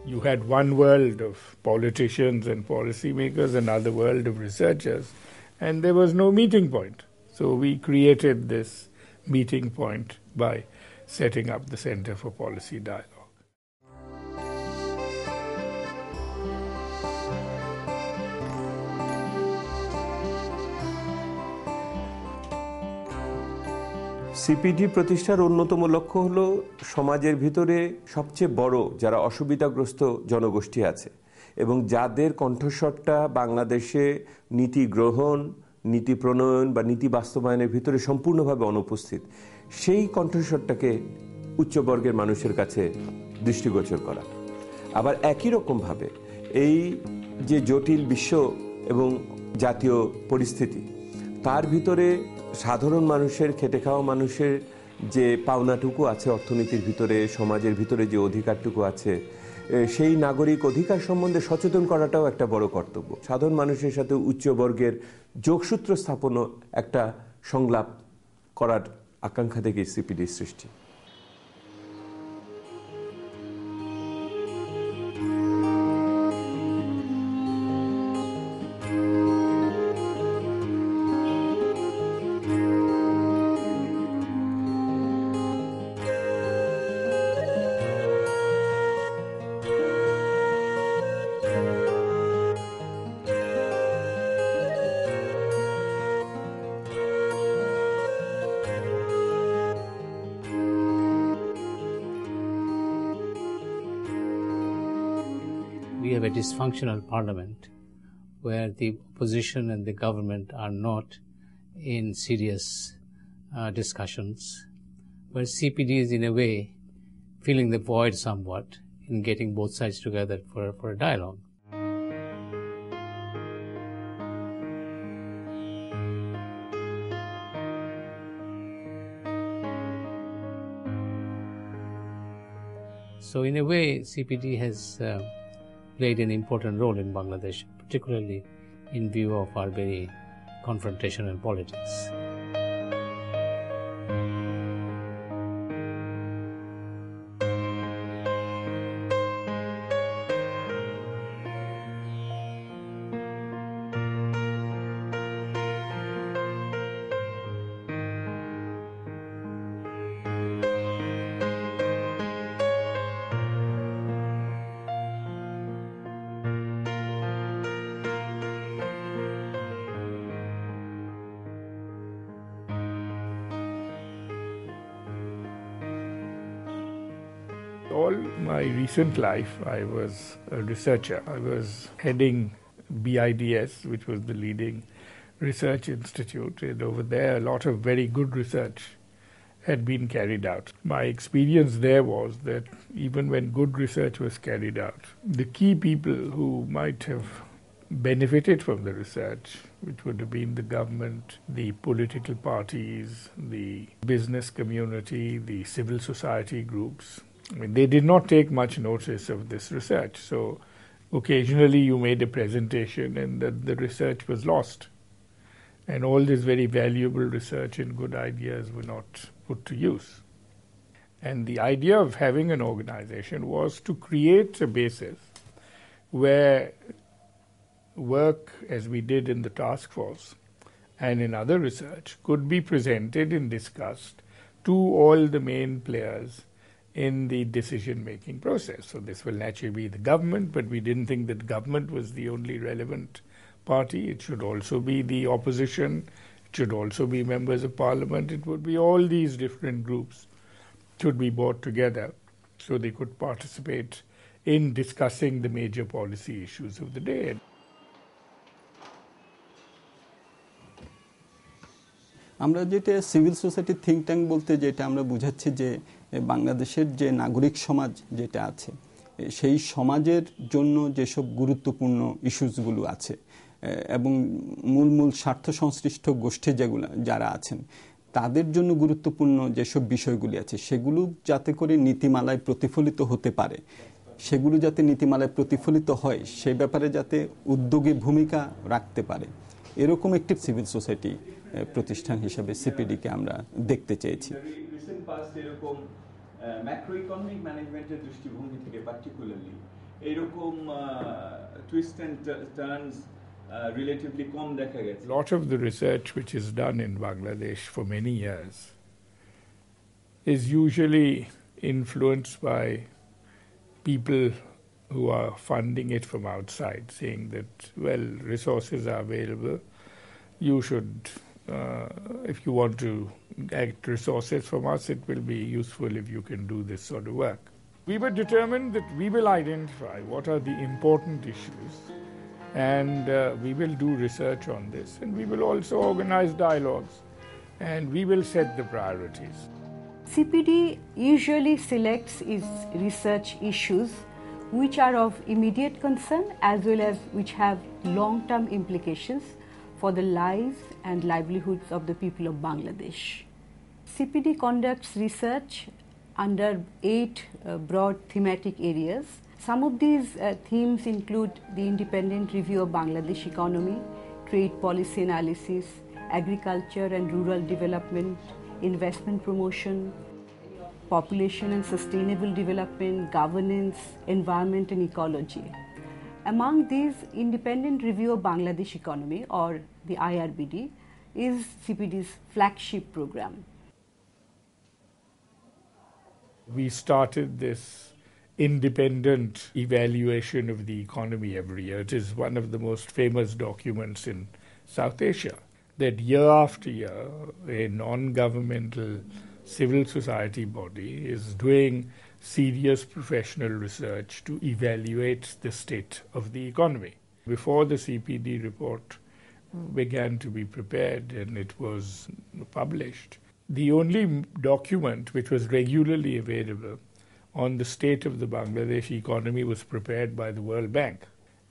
You had one world of politicians and policymakers, another world of researchers, and there was no meeting point. So we created this meeting point by setting up the Center for Policy Dialogue. CPD প্রতিষ্ঠার অন্যতম লক্ষ্য হলো সমাজের ভিতরে সবচেয়ে বড় যারা অসুবিধাগ্রস্ত জনগোষ্ঠী আছে এবং যাদের কণ্ঠস্বরটা বাংলাদেশে নীতি গ্রহণ, নীতি প্রণয়ন বা নীতি বাস্তবায়নের ভিতরে সম্পূর্ণভাবে অনুপস্থিত, সেই কণ্ঠস্বরটাকে উচ্চবর্গের মানুষের কাছে দৃষ্টিগোচর করা। আবার একই রকমভাবে এই যে জটিল বিশ্ব এবং জাতীয় পরিস্থিতি, তার ভিতরে সাধারণ মানুষের, খেটে খাওয়া মানুষের যে পাওনাটুকু আছে অর্থনীতির ভিতরে, সমাজের ভিতরে যে অধিকারটুকু আছে, সেই নাগরিক অধিকার সম্বন্ধে সচেতন করাটাও একটা বড় কর্তব্য। সাধারণ মানুষের সাথে উচ্চবর্গের যোগসূত্র স্থাপনও একটা সংলাপ করার আকাঙ্ক্ষা থেকে সিপিডির সৃষ্টি। We have a dysfunctional parliament where the opposition and the government are not in serious discussions, where CPD is in a way filling the void somewhat in getting both sides together for a dialogue. So in a way, CPD has played an important role in Bangladesh, particularly in view of our very confrontational politics. All my recent life, I was a researcher. I was heading BIDS, which was the leading research institute, and over there a lot of very good research had been carried out. My experience there was that even when good research was carried out, the key people who might have benefited from the research, which would have been the government, the political parties, the business community, the civil society groups, I mean, they did not take much notice of this research. So occasionally you made a presentation and the research was lost. And all this very valuable research and good ideas were not put to use. And the idea of having an organization was to create a basis where work, as we did in the task force and in other research, could be presented and discussed to all the main players in the decision-making process. So this will naturally be the government, but we didn't think that government was the only relevant party. It should also be the opposition. It should also be members of parliament. It would be all these different groups should be brought together so they could participate in discussing the major policy issues of the day. আমরা যেটা civil society think tank বলতে যেটা আমরা বুঝাচ্ছি যে বাংলাদেশের যে নাগরিক সমাজ যেটা আছে সেই সমাজের জন্য যেসব গুরুত্বপূর্ণ ইস্যুসগুলো আছে এবং মূল স্বার্থ সংশ্লিষ্ট গোষ্ঠী যেগুলো যারা আছেন তাদের জন্য গুরুত্বপূর্ণ যেসব বিষয়গুলি আছে সেগুলো যাতে করে নীতিমালায় প্রতিফলিত হতে পারে, সেগুলো যাতে নীতিমালায় প্রতিফলিত হয় সেই ব্যাপারে যাতে উদ্যোগী ভূমিকা রাখতে পারে, এরকম একটি সিভিল সোসাইটি প্রতিষ্ঠান হিসেবে সিপিডিকে আমরা দেখতে চেয়েছি। এরকম ম্যাক্রো ইকোনমিক ম্যানেজমেন্টের দৃষ্টিভঙ্গি থেকে পার্টিকুলারলি এরকম টুইস্ট অ্যান্ড টার্নস রিলেটিভলি কম দেখা গেছে। A lot of the research which is done in Bangladesh for many years is usually influenced by people who are funding it from outside, saying that, well, resources are available, you should, if you want to get resources from us, it will be useful if you can do this sort of work. We were determined that we will identify what are the important issues, and we will do research on this, and we will also organize dialogues, and we will set the priorities. CPD usually selects its research issues which are of immediate concern as well as which have long-term implications for the lives and livelihoods of the people of Bangladesh. CPD conducts research under 8 broad thematic areas. Some of these themes include the independent review of Bangladesh economy, trade policy analysis, agriculture and rural development, investment promotion, population and sustainable development, governance, environment and ecology. Among these, independent review of Bangladesh economy, or the IRBD, is CPD's flagship program. We started this independent evaluation of the economy every year. It is one of the most famous documents in South Asia, that year after year, a non-governmental civil society body is doing serious professional research to evaluate the state of the economy. Before the CPD report began to be prepared and it was published, the only document which was regularly available on the state of the Bangladesh economy was prepared by the World Bank.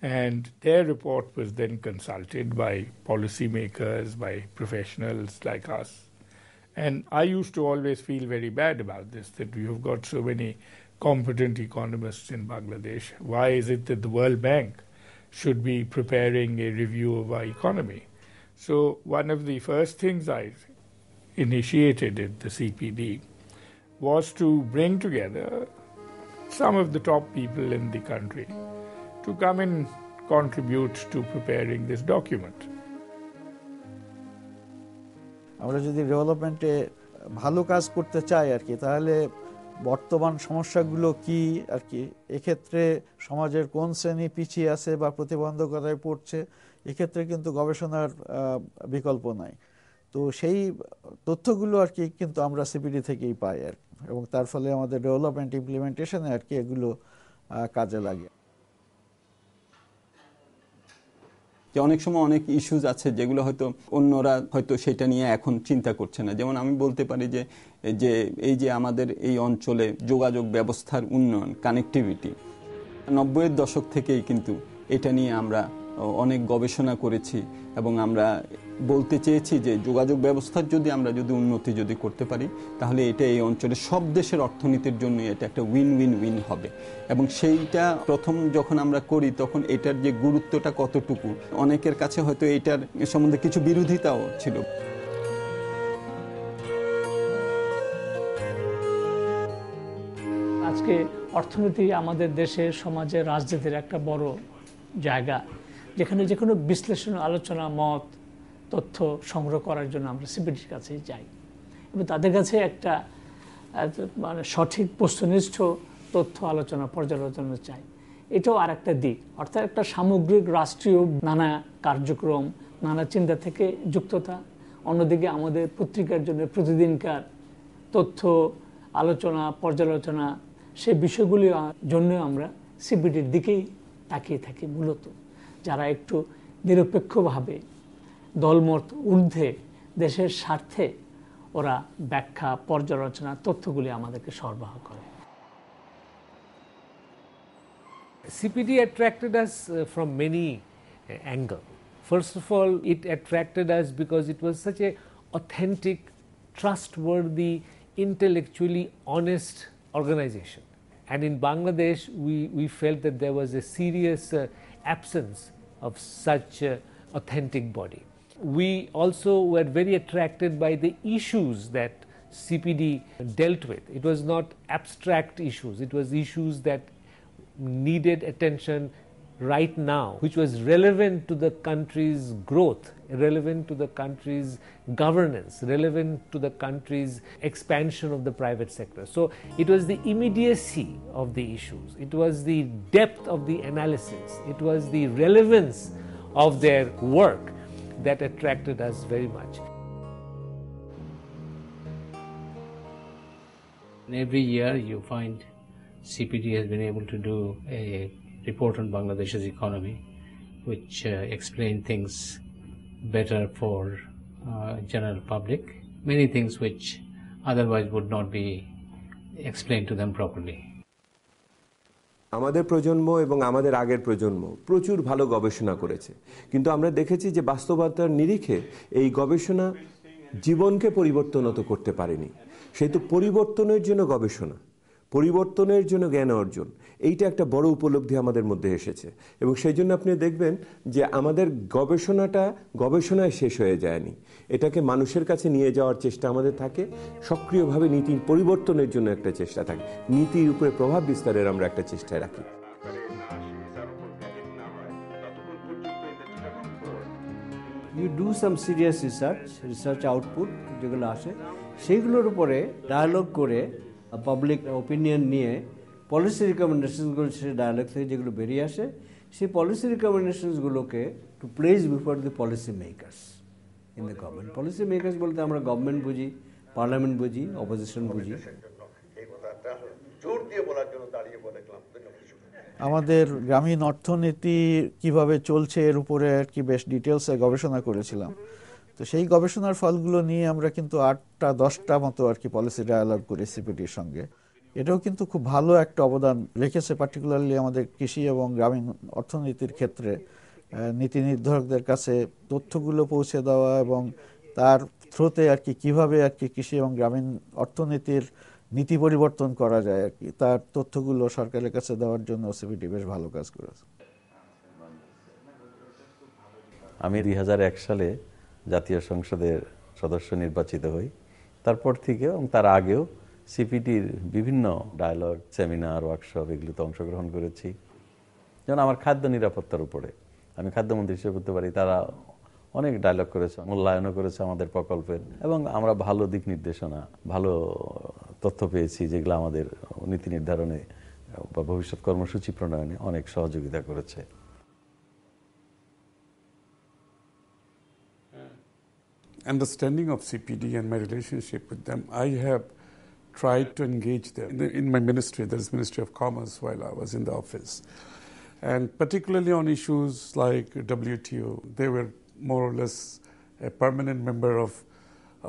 And their report was then consulted by policymakers, by professionals like us. And I used to always feel very bad about this, that we have got so many competent economists in Bangladesh. Why is it that the World Bank should be preparing a review of our economy? So one of the first things I initiated at the CPD was to bring together some of the top people in the country to come and contribute to preparing this document. আমরা যদি ডেভেলপমেন্টে ভালো কাজ করতে চাই আর কি, তাহলে বর্তমান সমস্যাগুলো কি আর কি, এক্ষেত্রে সমাজের কোন শ্রেণী পিছিয়ে আছে বা প্রতিবন্ধকতায় পড়ছে, এক্ষেত্রে কিন্তু গবেষণার বিকল্প নাই। তো সেই তথ্যগুলো আর কি কিন্তু আমরা সিপিডি থেকেই পাই আর কি, এবং তার ফলে আমাদের ডেভেলপমেন্ট ইমপ্লিমেন্টেশনে আর কি এগুলো কাজে লাগে। যে অনেক সময় অনেক ইস্যুজ আছে যেগুলো হয়তো অন্যরা হয়তো সেটা নিয়ে এখন চিন্তা করছে না। যেমন আমি বলতে পারি যে এই যে আমাদের এই অঞ্চলে যোগাযোগ ব্যবস্থার উন্নয়ন, কানেক্টিভিটি, 90-এর দশক থেকেই কিন্তু এটা নিয়ে আমরা অনেক গবেষণা করেছি এবং আমরা বলতে চেয়েছি যে যোগাযোগ ব্যবস্থার আমরা যদি উন্নতি করতে পারি, তাহলে এটা এই অঞ্চলের সব দেশের অর্থনীতির জন্য এটা একটা উইন উইন উইন হবে। এবং সেইটা প্রথম যখন আমরা করি তখন এটার যে গুরুত্বটা কতটুকু, অনেকের কাছে হয়তো এটার সম্বন্ধে কিছু বিরোধিতাও ছিল। আজকে অর্থনীতি আমাদের দেশের সমাজে রাজনীতির একটা বড় জায়গা, যেখানে যে কোনো বিশ্লেষণ, আলোচনা, মত, তথ্য সংগ্রহ করার জন্য আমরা সিপিডির কাছেই যাই এবং তাদের কাছে একটা মানে সঠিক বস্তুনিষ্ঠ তথ্য, আলোচনা, পর্যালোচনা চাই। এটাও আর একটা দিক, অর্থাৎ একটা সামগ্রিক রাষ্ট্রীয় নানা কার্যক্রম, নানা চিন্তা থেকে যুক্ততা। অন্যদিকে আমাদের পত্রিকার জন্য প্রতিদিনকার তথ্য, আলোচনা, পর্যালোচনা, সেই বিষয়গুলির জন্য আমরা সিপিডির দিকেই তাকিয়ে থাকি মূলত, যারা একটু নিরপেক্ষভাবে দলমত ঊর্ধ্বে দেশের স্বার্থে ওরা ব্যাখ্যা, পর্যালোচনা, তথ্যগুলি আমাদেরকে সরবরাহ করে। CPD attracted us from many angles. First of all, it attracted us because it was such a authentic, trustworthy, intellectually honest organization. And in Bangladesh, we felt that there was a serious absence of such authentic body. We also were very attracted by the issues that CPD dealt with. It was not abstract issues, it was issues that needed attention right now, which was relevant to the country's growth, relevant to the country's governance, relevant to the country's expansion of the private sector. So it was the immediacy of the issues, it was the depth of the analysis, it was the relevance of their work that attracted us very much. And every year you find CPD has been able to do a report on Bangladesh's economy, which explain things better for general public, many things which otherwise would not be explained to them properly. আমাদের প্রজন্ম এবং আমাদের আগের প্রজন্ম প্রচুর ভালো গবেষণা করেছে, কিন্তু আমরা দেখেছি যে বাস্তবতার নিরিখে এই গবেষণা জীবনকে পরিবর্তন করতে পারেনি। সেহেতু পরিবর্তনের জন্য গবেষণা, পরিবর্তনের জন্য জ্ঞান অর্জন, এইটা একটা বড় উপলব্ধি আমাদের মধ্যে এসেছে। এবং সেই জন্য আপনি দেখবেন যে আমাদের গবেষণাটা গবেষণায় শেষ হয়ে যায়নি, এটাকে মানুষের কাছে নিয়ে যাওয়ার চেষ্টা আমাদের থাকে, সক্রিয়ভাবে নীতির পরিবর্তনের জন্য একটা চেষ্টা থাকে, নীতির উপরে প্রভাব বিস্তারের আমরা একটা চেষ্টা রাখি। You do some serious research output যেগুলো আসে সেইগুলোর উপরে ডায়ালগ করে পাবলিক ওপিনিয়ন নিয়ে পলিসি রিকমেন্ডেশনসগুলো সেই ডায়ালগ থেকে যেগুলো বেরিয়ে আসে সেই পলিসি রিকমেন্ডেশনসগুলোকে to place before the policy makers in the government. Policy makers বলতে আমরা গভর্নমেন্ট বুঝি, পার্লামেন্ট বুঝি, অপোজিশন বুঝি। আমাদের গ্রামীণ অর্থনীতি কিভাবে চলছে এর উপরে আর কি বেশ ডিটেলসে গবেষণা করেছিলাম। তো সেই গবেষণার ফলগুলো নিয়ে আমরা কিন্তু 8-10টা মতো আর কি পলিসি ডায়ালগ করি সিপিডির সঙ্গে। এটাও কিন্তু খুব ভালো একটা অবদান রেখেছে, পার্টিকুলারলি আমাদের কৃষি এবং গ্রামীণ অর্থনীতির ক্ষেত্রে নীতি নির্ধারকদের কাছে তথ্যগুলো পৌঁছে দেওয়া এবং তার থ্রুতে আর কি কীভাবে আর কি কৃষি এবং গ্রামীণ অর্থনীতির নীতি পরিবর্তন করা যায় আর কি তার তথ্যগুলো সরকারের কাছে দেওয়ার জন্য সিপিডি বেশ ভালো কাজ করেছে। আমি 2001 সালে জাতীয় সংসদের সদস্য নির্বাচিত হই। তারপর থেকে এবং তার আগেও সিপিডির বিভিন্ন ডায়ালগ, সেমিনার, ওয়ার্কশপ এগুলোতে অংশগ্রহণ করেছি। যেমন আমার খাদ্য নিরাপত্তার উপরে, আমি খাদ্যমন্ত্রী হিসেবে করতে পারি, তারা অনেক ডায়ালগ করেছে, মূল্যায়নও করেছে আমাদের প্রকল্পের, এবং আমরা ভালো দিক নির্দেশনা, ভালো তথ্য পেয়েছি যেগুলো আমাদের নীতি নির্ধারণে বা ভবিষ্যৎ কর্মসূচি প্রণয়নে অনেক সহযোগিতা করেছে। Understanding of CPD and my relationship with them, I have tried to engage them in my ministry, that is Ministry of Commerce, while I was in the office. And particularly on issues like WTO, they were more or less a permanent member of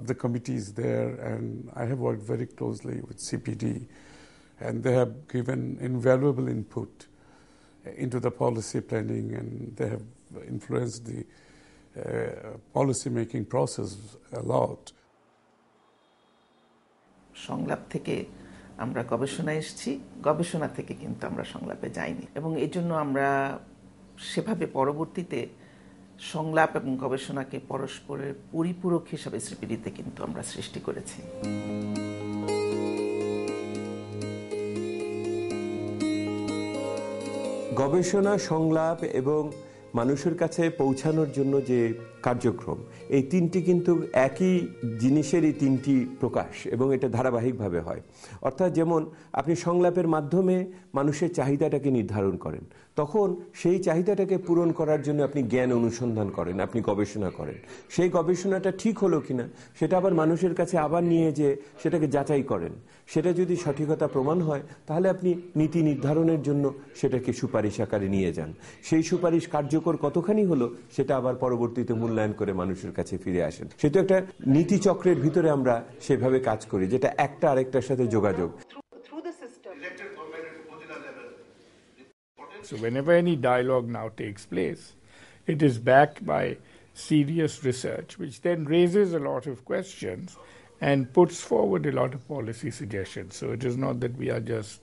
the committees there, and I have worked very closely with CPD, and they have given invaluable input into the policy planning, and they have influenced the policy making process a lot. সংলাপ থেকে আমরা গবেষণায় এসেছি, গবেষণা থেকে কিন্তু আমরা সংলাপে যাইনি, এবং এই জন্য আমরা সেভাবে পরবর্তীতে সংলাপ এবং গবেষণাকে পরস্পরের পরিপূরক হিসাবে সিপিডিতে কিন্তু আমরা সৃষ্টি করেছি। গবেষণা, সংলাপ এবং মানুষের কাছে পৌঁছানোর জন্য যে কার্যক্রম, এই তিনটি কিন্তু একই জিনিসেরই তিনটি প্রকাশ, এবং এটা ধারাবাহিকভাবে হয়। অর্থাৎ যেমন আপনি সংলাপের মাধ্যমে মানুষের চাহিদাটাকে নির্ধারণ করেন, তখন সেই চাহিদাটাকে পূরণ করার জন্য আপনি জ্ঞান অনুসন্ধান করেন, আপনি গবেষণা করেন, সেই গবেষণাটা ঠিক হলো কিনা সেটা আবার মানুষের কাছে আবার নিয়ে যে সেটাকে যাচাই করেন, সেটা যদি সঠিকতা প্রমাণ হয় তাহলে আপনি নীতি নির্ধারণের জন্য সেটাকে সুপারিশ আকারে নিয়ে যান। সেই সুপারিশ কার্যকর কতখানি হলো সেটা আবার পরবর্তীতে মূল্যায়ন করে মানুষের কাছে ফিরে আসেন। সেটা একটা নীতি চক্রের ভিতরে আমরা সেভাবে কাজ করি, যেটা একটা আরেকটার সাথে যোগাযোগ। So whenever any dialogue now takes place, it is backed by serious research, which then raises a lot of questions and puts forward a lot of policy suggestions. So it is not that we are just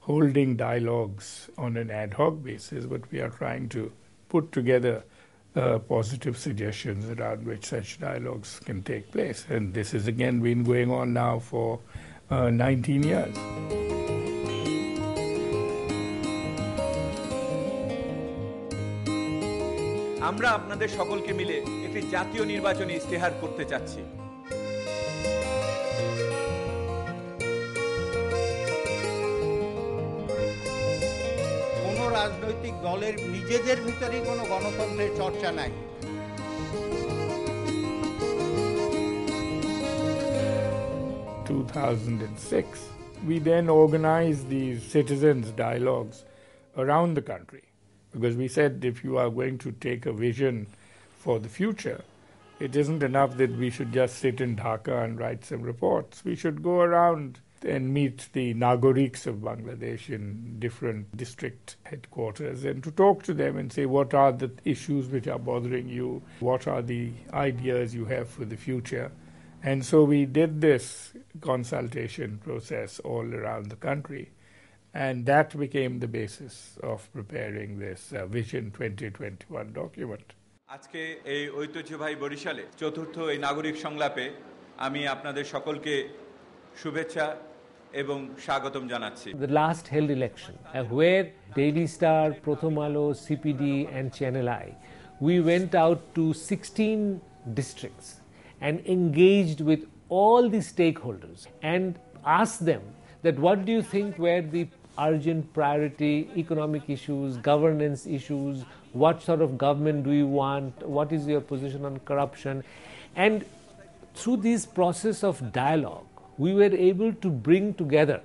holding dialogues on an ad hoc basis, but we are trying to put together positive suggestions around which such dialogues can take place. And this has again been going on now for 19 years. আমরা আপনাদের সকলকে মিলে একটি জাতীয় নির্বাচনী ইস্তেহার করতে চাচ্ছি। কোনো রাজনৈতিক দলের নিজেদের ভিতরেই কোনো গণতন্ত্রের চর্চা নাই। In 2006, we then organized these citizens' dialogues around the country, because we said if you are going to take a vision for the future, it isn't enough that we should just sit in Dhaka and write some reports. We should go around and meet the Nagoriks of Bangladesh in different district headquarters and to talk to them and say what are the issues which are bothering you, what are the ideas you have for the future. And so we did this consultation process all around the country, and that became the basis of preparing this Vision 2021 document. আজকে এই ঐতিহ্যবাহী বরিশালে চতুর্থ এই নাগরিক সংলাপে আমি আপনাদের সকলকে শুভেচ্ছা এবং স্বাগতম জানাচ্ছি। The last held election, where Daily Star, Prothom Alo, CPD and Channel I, we went out to 16 districts and engaged with all the stakeholders and asked them that what do you think were the urgent priority economic issues, governance issues, what sort of government do you want, what is your position on corruption. And through this process of dialogue, we were able to bring together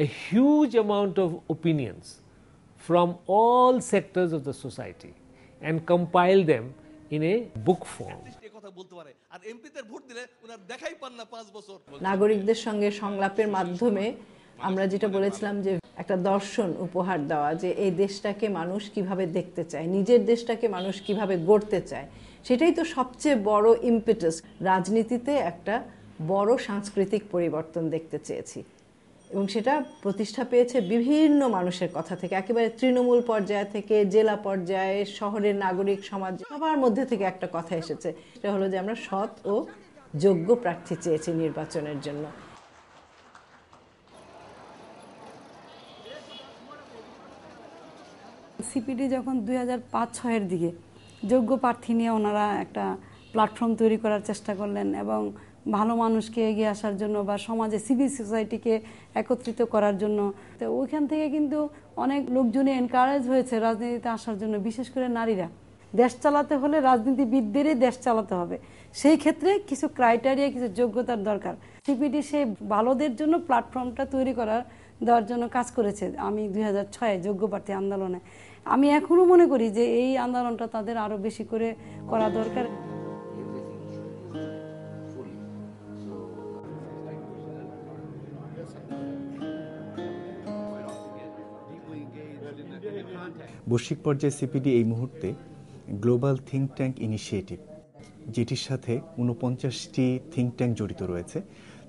a huge amount of opinions from all sectors of the society and compile them in a book form. নাগরিকদের সঙ্গে সংলাপের মাধ্যমে আমরা যেটা বলেছিলাম যে একটা দর্শন উপহার দেওয়া, যে এই দেশটাকে মানুষ কিভাবে দেখতে চায়, নিজের দেশটাকে মানুষ কিভাবে গড়তে চায়, সেটাই তো সবচেয়ে বড় ইম্পেটাস। রাজনীতিতে একটা বড় সাংস্কৃতিক পরিবর্তন দেখতে চেয়েছি এবং সেটা প্রতিষ্ঠা পেয়েছে বিভিন্ন মানুষের কথা থেকে, একেবারে তৃণমূল পর্যায় থেকে জেলা পর্যায়ে, শহরের নাগরিক সমাজ, সবার মধ্যে থেকে একটা কথা এসেছে, সেটা হলো যে আমরা সৎ ও যোগ্য প্রার্থী চেয়েছি নির্বাচনের জন্য। সিপিডি যখন 2005-06 দিকে যোগ্য প্রার্থী নিয়ে ওনারা একটা প্ল্যাটফর্ম তৈরি করার চেষ্টা করলেন এবং ভালো মানুষকে এগিয়ে আসার জন্য বা সমাজে সিভিল সোসাইটিকে একত্রিত করার জন্য, তো ওইখান থেকে কিন্তু অনেক লোকজনই এনকারেজ হয়েছে রাজনীতিতে আসার জন্য, বিশেষ করে নারীরা। দেশ চালাতে হলে রাজনীতিবিদদেরই দেশ চালাতে হবে, সেই ক্ষেত্রে কিছু ক্রাইটেরিয়া, কিছু যোগ্যতার দরকার। সিপিডি সেই ভালোদের জন্য প্ল্যাটফর্মটা তৈরি দেওয়ার জন্য কাজ করেছে। আমি 2006 যোগ্য প্রার্থী আন্দোলনে, আমি এখনো মনে করি যে এই আন্দোলনটা তাদের আরো বেশি করে করা দরকার। বৈশ্বিক পর্যায়ে সিপিডি এই মুহূর্তে গ্লোবাল থিঙ্ক ট্যাঙ্ক ইনিশিয়েটিভ, যেটির সাথে 49টি থিঙ্ক ট্যাঙ্ক জড়িত রয়েছে,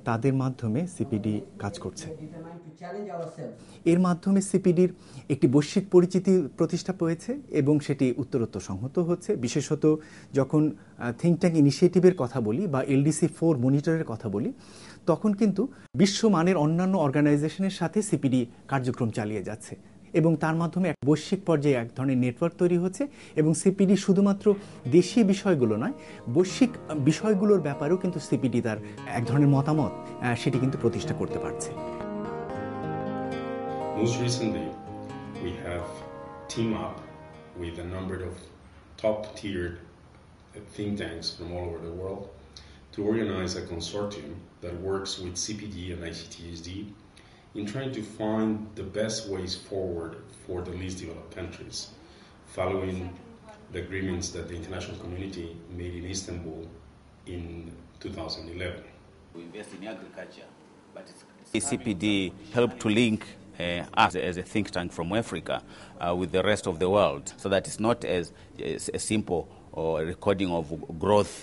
তাদের মাধ্যমে সিপিডি কাজ করছে। এর মাধ্যমে সিপিডির একটি বৈশ্বিক পরিচিতি প্রতিষ্ঠা পেয়েছে এবং সেটি উত্তরোত্তর সংহত হচ্ছে। বিশেষত যখন থিঙ্ক ট্যাঙ্ক ইনিশিয়েটিভের কথা বলি বা LDC4 মনিটরের কথা বলি, তখন কিন্তু বিশ্বমানের অন্যান্য অর্গানাইজেশনের সাথে সিপিডি কার্যক্রম চালিয়ে যাচ্ছে এবং তার মাধ্যমে এক বৈশ্বিক পর্যায়ে এক ধরনের নেটওয়ার্ক তৈরি হচ্ছে এবং সিপিডি শুধুমাত্র দেশীয় বিষয়গুলো নয়, বৈশ্বিক বিষয়গুলোর ব্যাপারেও কিন্তু সিপিডি তার এক ধরনের মতামত সেটি কিন্তু প্রতিষ্ঠা করতে পারছে। Most recently, we have teamed up with a number of top-tiered think tanks from all over the world to organize a consortium that works with CPD and ICTSD in trying to find the best ways forward for the least developed countries, following the agreements that the international community made in Istanbul in 2011. We invest in agriculture, but the CPD helped to link us as a think tank from Africa with the rest of the world, so that it's not as a simple or a recording of growth,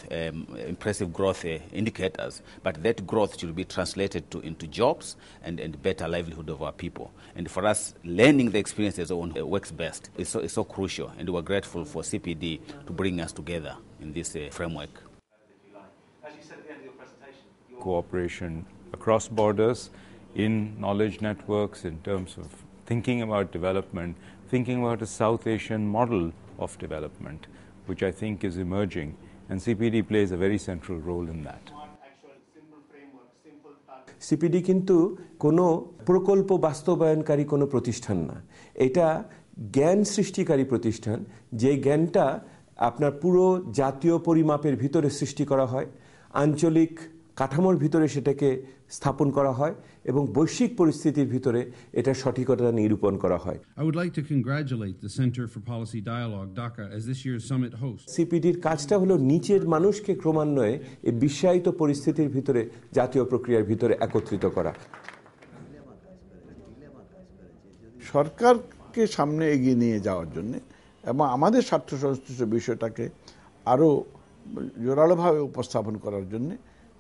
impressive growth indicators, but that growth should be translated into jobs and better livelihood of our people. And for us, learning the experiences on works best is so crucial, and we're grateful for CPD to bring us together in this framework. Cooperation across borders in knowledge networks in terms of thinking about development, thinking about a South Asian model of development, which I think is emerging, and CPD plays a very central role in that. CPD কিন্তু কোনো প্রকল্প বাস্তবায়নকারী কোনো প্রতিষ্ঠান না, এটা জ্ঞান সৃষ্টিকারী প্রতিষ্ঠান। যে জ্ঞানটা আপনার পুরো জাতীয় পরিমাপের ভিতরে সৃষ্টি করা হয়, আঞ্চলিক কাঠামোর ভিতরে সেটাকে স্থাপন করা হয় এবং বৈশ্বিক পরিস্থিতির ভিতরে এটা সঠিকতা নিরূপণ করা হয়। I would like to congratulate the Center for Policy Dialogue, Dhaka, as this year's summit host. সিপিডির কাজটা হলো নিচের মানুষকে ক্রমান্বয়ে এই বিশ্বায়িত পরিস্থিতির ভিতরে জাতীয় প্রক্রিয়ার ভিতরে একত্রিত করা। সরকারকে সামনে এগিয়ে নিয়ে যাওয়ার জন্য এবং আমাদের স্বার্থ সংশ্লিষ্ট বিষয়টাকে আরও জোরালোভাবে উপস্থাপন করার জন্য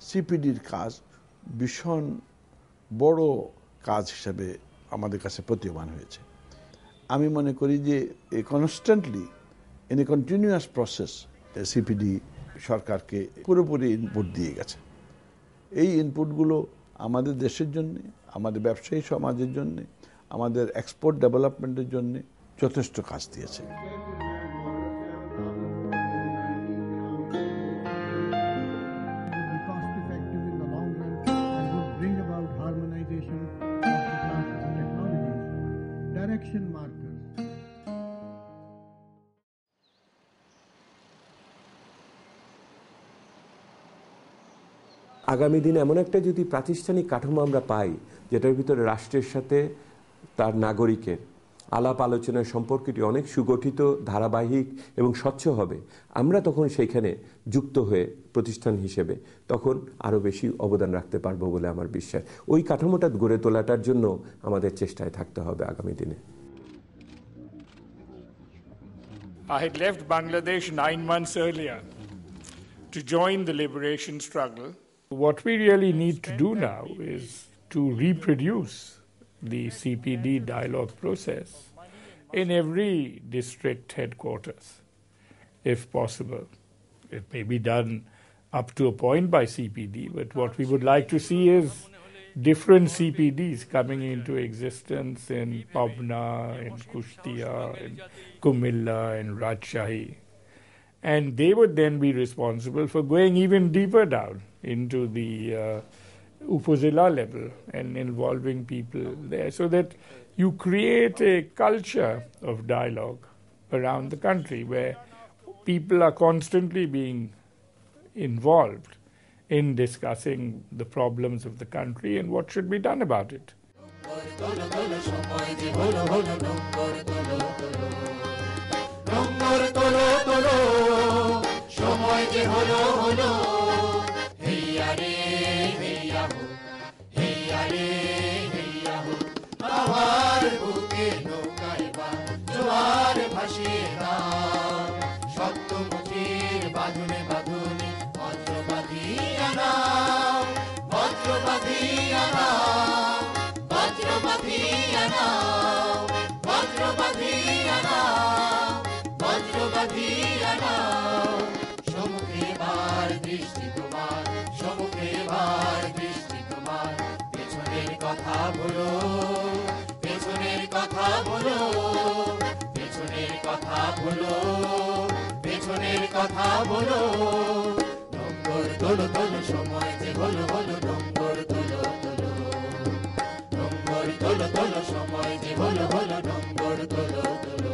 সিপিডির কাজ ভীষণ বড় কাজ হিসেবে আমাদের কাছে প্রতীয়মান হয়েছে। আমি মনে করি যে constantly in a continuous process CPD সরকারকে পুরোপুরি ইনপুট দিয়ে গেছে। এই ইনপুটগুলো আমাদের দেশের জন্য, আমাদের ব্যবসায়ী সমাজের জন্য, আমাদের এক্সপোর্ট ডেভেলপমেন্টের জন্য যথেষ্ট কাজ দিয়েছে। আগামী দিনে এমন একটা যদি প্রাতিষ্ঠানিক কাঠামো আমরা পাই যেটার ভিতরে রাষ্ট্রের সাথে তার নাগরিকের আলাপ আলোচনার সম্পর্কটি অনেক সুগঠিত, ধারাবাহিক এবং স্বচ্ছ হবে, আমরা তখন সেইখানে যুক্ত হয়ে প্রতিষ্ঠান হিসেবে তখন আরও বেশি অবদান রাখতে পারবো বলে আমার বিশ্বাস। ওই কাঠামোটা গড়ে তোলাটার জন্য আমাদের চেষ্টায় থাকতে হবে আগামী দিনে। I had left Bangladesh 9 months earlier to join the liberation struggle. What we really need to do now is to reproduce the CPD dialogue process in every district headquarters, if possible. It may be done up to a point by CPD, but what we would like to see is different CPDs coming into existence in Pabna, in Kushtia, in Kumilla, in Rajshahi. And they would then be responsible for going even deeper down into the Upazila level and involving people there, so that you create a culture of dialogue around the country where people are constantly being involved in discussing the problems of the country and what should be done about it. পেছনের কথা বলো, ডঙ্গর তোলো তোলো, সময় যে হলো হলো, ডঙ্গর তোলো তোলো, ডঙ্গর তোলো তোলো, সময় যে হলো হলো, ডঙ্গর তোলো তোলো।